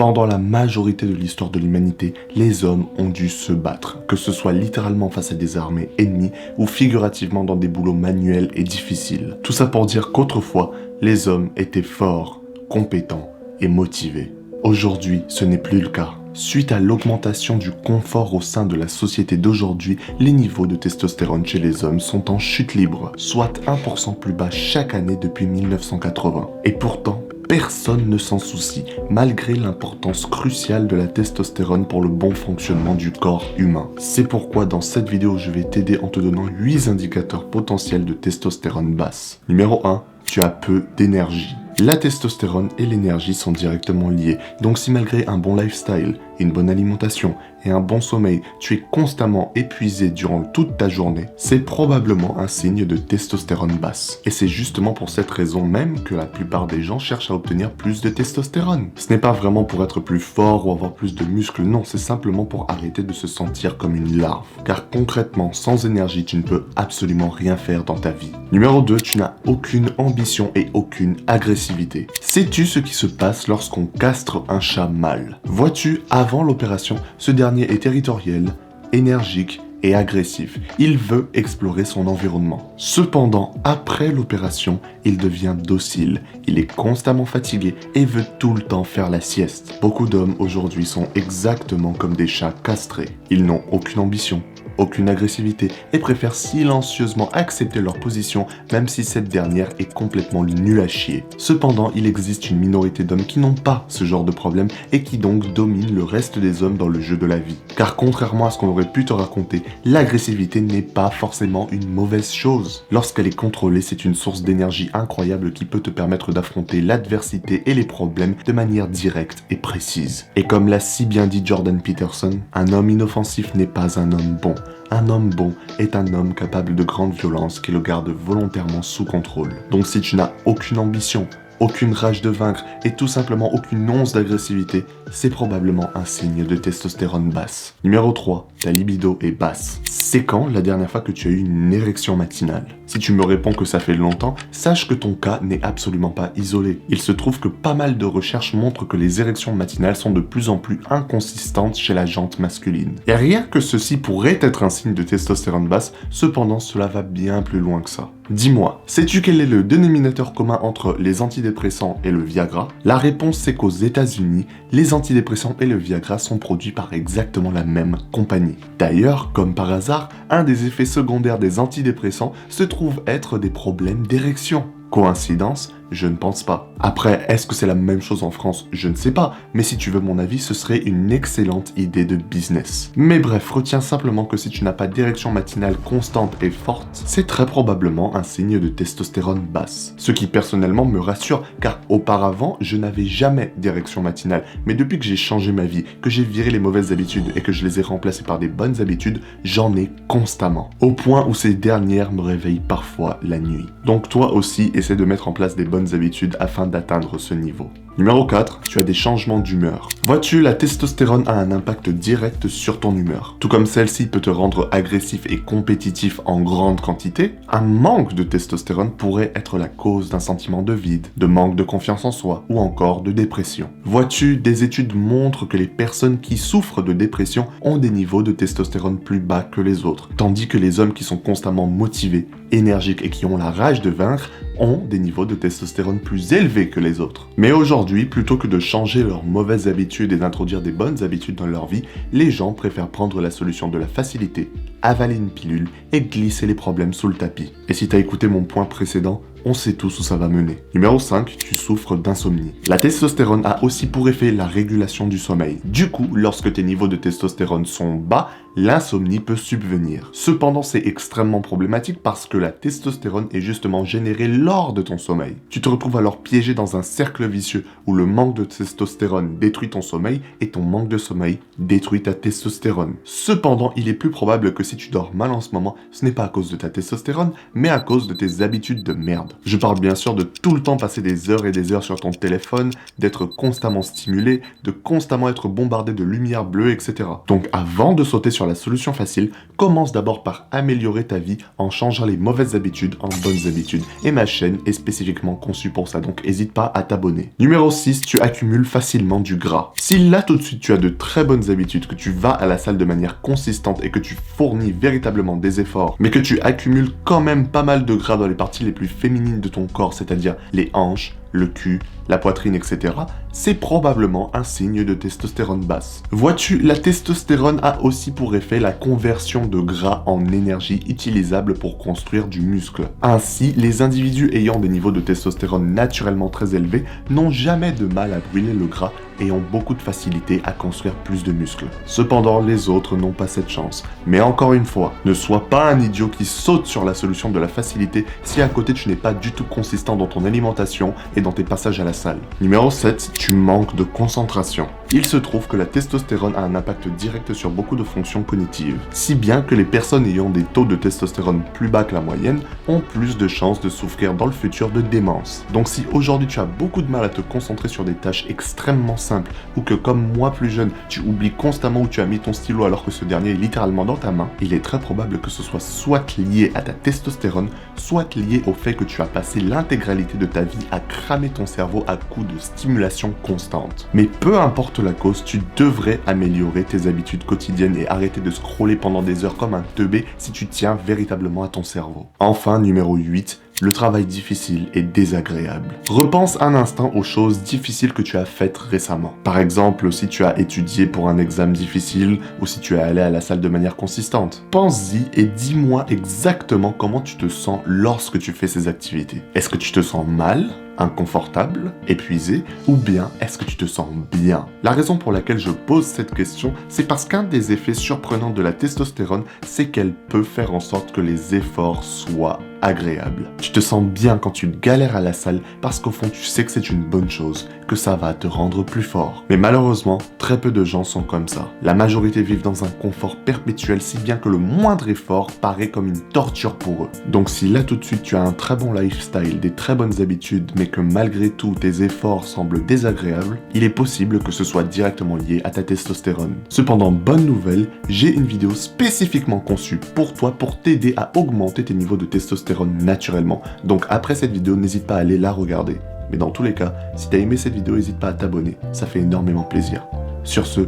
Pendant la majorité de l'histoire de l'humanité, les hommes ont dû se battre, que ce soit littéralement face à des armées ennemies ou figurativement dans des boulots manuels et difficiles. Tout ça pour dire qu'autrefois, les hommes étaient forts, compétents et motivés. Aujourd'hui, ce n'est plus le cas. Suite à l'augmentation du confort au sein de la société d'aujourd'hui, les niveaux de testostérone chez les hommes sont en chute libre, soit 1% plus bas chaque année depuis 1980. Et pourtant, personne ne s'en soucie, malgré l'importance cruciale de la testostérone pour le bon fonctionnement du corps humain. C'est pourquoi dans cette vidéo, je vais t'aider en te donnant 8 indicateurs potentiels de testostérone basse. Numéro 1, tu as peu d'énergie. La testostérone et l'énergie sont directement liées, donc si malgré un bon lifestyle, une bonne alimentation et un bon sommeil, tu es constamment épuisé durant toute ta journée, c'est probablement un signe de testostérone basse. Et c'est justement pour cette raison même que la plupart des gens cherchent à obtenir plus de testostérone. Ce n'est pas vraiment pour être plus fort ou avoir plus de muscles, non, c'est simplement pour arrêter de se sentir comme une larve. Car concrètement, sans énergie, tu ne peux absolument rien faire dans ta vie. Numéro 2, tu n'as aucune ambition et aucune agressivité. Sais-tu ce qui se passe lorsqu'on castre un chat mâle? Vois-tu, avant l'opération, ce dernier est territorial, énergique et agressif. Il veut explorer son environnement. Cependant, après l'opération, il devient docile. Il est constamment fatigué et veut tout le temps faire la sieste. Beaucoup d'hommes aujourd'hui sont exactement comme des chats castrés. Ils n'ont aucune ambition, aucune agressivité et préfèrent silencieusement accepter leur position même si cette dernière est complètement nulle à chier. Cependant, il existe une minorité d'hommes qui n'ont pas ce genre de problème et qui donc dominent le reste des hommes dans le jeu de la vie. Car contrairement à ce qu'on aurait pu te raconter, l'agressivité n'est pas forcément une mauvaise chose. Lorsqu'elle est contrôlée, c'est une source d'énergie incroyable qui peut te permettre d'affronter l'adversité et les problèmes de manière directe et précise. Et comme l'a si bien dit Jordan Peterson, un homme inoffensif n'est pas un homme bon. Un homme bon est un homme capable de grande violence qui le garde volontairement sous contrôle. Donc si tu n'as aucune ambition, aucune rage de vaincre et tout simplement aucune once d'agressivité, c'est probablement un signe de testostérone basse. Numéro 3, ta libido est basse. C'est quand la dernière fois que tu as eu une érection matinale? Si tu me réponds que ça fait longtemps, sache que ton cas n'est absolument pas isolé. Il se trouve que pas mal de recherches montrent que les érections matinales sont de plus en plus inconsistantes chez la jante masculine. Et rien que ceci pourrait être un signe de testostérone basse, cependant cela va bien plus loin que ça. Dis-moi, sais-tu quel est le dénominateur commun entre les antidépressants et le Viagra? La réponse c'est qu'aux États-Unis, les antidépressants et le Viagra sont produits par exactement la même compagnie. D'ailleurs, comme par hasard, un des effets secondaires des antidépressants se trouve être des problèmes d'érection. Coïncidence? Je ne pense pas. Après, est-ce que c'est la même chose en France? Je ne sais pas, mais si tu veux mon avis, ce serait une excellente idée de business. Mais bref, retiens simplement que si tu n'as pas d'érection matinale constante et forte, c'est très probablement un signe de testostérone basse. Ce qui personnellement me rassure, car auparavant, je n'avais jamais d'érection matinale, mais depuis que j'ai changé ma vie, que j'ai viré les mauvaises habitudes et que je les ai remplacées par des bonnes habitudes, j'en ai constamment. Au point où ces dernières me réveillent parfois la nuit. Donc toi aussi, essaie de mettre en place des bonnes habitudes afin d'atteindre ce niveau. Numéro 4, tu as des changements d'humeur. Vois-tu, la testostérone a un impact direct sur ton humeur. Tout comme celle-ci peut te rendre agressif et compétitif en grande quantité, un manque de testostérone pourrait être la cause d'un sentiment de vide, de manque de confiance en soi ou encore de dépression. Vois-tu, des études montrent que les personnes qui souffrent de dépression ont des niveaux de testostérone plus bas que les autres, tandis que les hommes qui sont constamment motivés, énergiques et qui ont la rage de vaincre ont des niveaux de testostérone plus élevés que les autres. Mais aujourd'hui, plutôt que de changer leurs mauvaises habitudes et d'introduire des bonnes habitudes dans leur vie, les gens préfèrent prendre la solution de la facilité, avaler une pilule et glisser les problèmes sous le tapis. Et si t'as écouté mon point précédent, on sait tous où ça va mener. Numéro 5, tu souffres d'insomnie. La testostérone a aussi pour effet la régulation du sommeil. Du coup, lorsque tes niveaux de testostérone sont bas, l'insomnie peut subvenir. Cependant, c'est extrêmement problématique parce que la testostérone est justement générée lors de ton sommeil. Tu te retrouves alors piégé dans un cercle vicieux où le manque de testostérone détruit ton sommeil et ton manque de sommeil détruit ta testostérone. Cependant, il est plus probable que si tu dors mal en ce moment, ce n'est pas à cause de ta testostérone, mais à cause de tes habitudes de merde. Je parle bien sûr de tout le temps passer des heures et des heures sur ton téléphone, d'être constamment stimulé, de constamment être bombardé de lumière bleue, etc. Donc avant de sauter sur la solution facile, commence d'abord par améliorer ta vie en changeant les mauvaises habitudes en bonnes habitudes. Et ma chaîne est spécifiquement conçue pour ça, donc n'hésite pas à t'abonner. Numéro 6, tu accumules facilement du gras. Si là tout de suite tu as de très bonnes habitudes, que tu vas à la salle de manière consistante et que tu fournis véritablement des efforts, mais que tu accumules quand même pas mal de gras dans les parties les plus féminines de ton corps, c'est-à-dire les hanches, le cul, la poitrine, etc., c'est probablement un signe de testostérone basse. Vois-tu, la testostérone a aussi pour effet la conversion de gras en énergie utilisable pour construire du muscle. Ainsi, les individus ayant des niveaux de testostérone naturellement très élevés n'ont jamais de mal à brûler le gras et ont beaucoup de facilité à construire plus de muscles. Cependant, les autres n'ont pas cette chance. Mais encore une fois, ne sois pas un idiot qui saute sur la solution de la facilité si à côté tu n'es pas du tout consistant dans ton alimentation et dans tes passages à la salle. Numéro 7, tu manques de concentration. Il se trouve que la testostérone a un impact direct sur beaucoup de fonctions cognitives, si bien que les personnes ayant des taux de testostérone plus bas que la moyenne ont plus de chances de souffrir dans le futur de démence. Donc si aujourd'hui tu as beaucoup de mal à te concentrer sur des tâches extrêmement simples, ou que comme moi plus jeune, tu oublies constamment où tu as mis ton stylo alors que ce dernier est littéralement dans ta main, il est très probable que ce soit soit lié à ta testostérone, soit lié au fait que tu as passé l'intégralité de ta vie à cramer ton cerveau à coups de stimulation constante. Mais peu importe la cause, tu devrais améliorer tes habitudes quotidiennes et arrêter de scroller pendant des heures comme un teubé si tu tiens véritablement à ton cerveau. Enfin, numéro 8, le travail difficile est désagréable. Repense un instant aux choses difficiles que tu as faites récemment. Par exemple, si tu as étudié pour un examen difficile ou si tu es allé à la salle de manière consistante. Pense-y et dis-moi exactement comment tu te sens lorsque tu fais ces activités. Est-ce que tu te sens mal ? Inconfortable, épuisé, ou bien est-ce que tu te sens bien? La raison pour laquelle je pose cette question, c'est parce qu'un des effets surprenants de la testostérone, c'est qu'elle peut faire en sorte que les efforts soient agréables. Tu te sens bien quand tu galères à la salle parce qu'au fond tu sais que c'est une bonne chose, que ça va te rendre plus fort. Mais malheureusement, très peu de gens sont comme ça. La majorité vivent dans un confort perpétuel si bien que le moindre effort paraît comme une torture pour eux. Donc si là tout de suite tu as un très bon lifestyle, des très bonnes habitudes, mais que malgré tout tes efforts semblent désagréables, il est possible que ce soit directement lié à ta testostérone. Cependant, bonne nouvelle, j'ai une vidéo spécifiquement conçue pour toi pour t'aider à augmenter tes niveaux de testostérone naturellement. Donc après cette vidéo, n'hésite pas à aller la regarder. Mais dans tous les cas, si t'as aimé cette vidéo, n'hésite pas à t'abonner, ça fait énormément plaisir. Sur ce,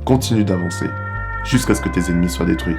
continue d'avancer, jusqu'à ce que tes ennemis soient détruits.